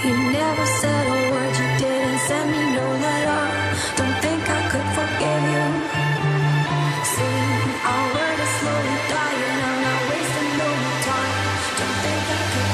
You never said a word, you didn't send me no letter. Don't think I could forgive you. See, our word is slowly dying, I'm not wasting no more time. Don't think I could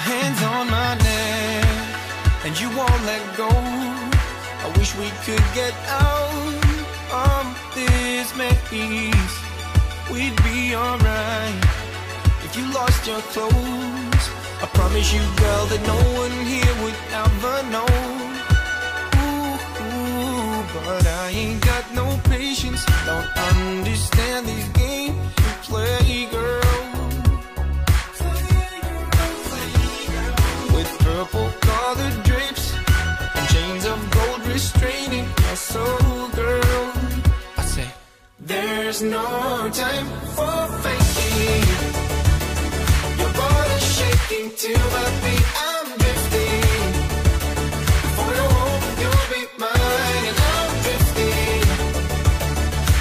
hands on my neck, and you won't let go. I wish we could get out of this maze. We'd be alright if you lost your clothes. I promise you, girl, that no one here would ever know. Ooh, but I ain't got no patience. Don't understand these games you play, girl. Purple colored drapes and chains of gold restraining your soul, girl. I say, there's no time for faking. Your body's shaking to my beat. I'm drifting. Before you home, you'll be mine, and I'm drifting.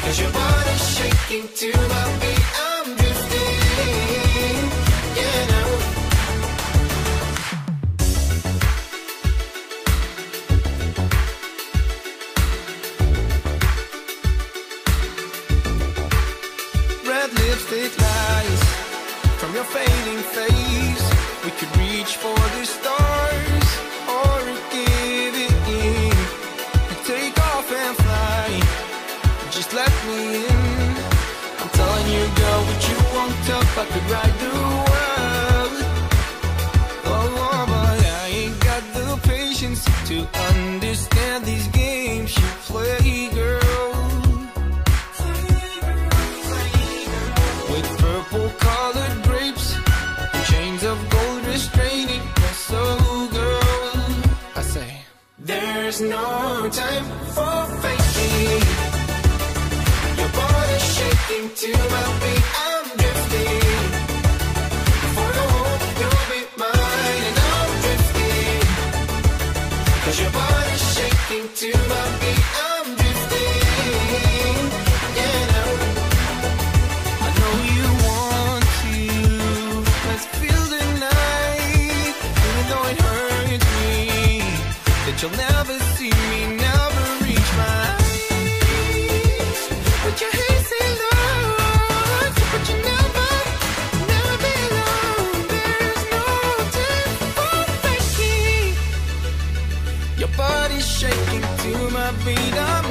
'Cause your body's shaking to my beat. I'm drifting. Yeah, now. Lipstick lies from your fading face. We could reach for the stars or give it in and take off and fly. Just let me in. I'm telling you, girl, what you want up, I could ride the world. Oh, but I ain't got the patience to understand these games you play, girl. Purple colored grapes and chains of gold restraining your soul, girl. I say, there's no time for faking. Your body's shaking to my beat. I'm drifting. Before you home, you'll be mine, and I'm drifting. 'Cause your body's shaking to my beat. I'm drifting. Yeah, now. I know you want to. Let's feel the night, even though it hurts me that you'll never see me, never reach my eyes. But your hazy love, but you never be alone. There's no time for faking. Your body's shaking to my beat. I'm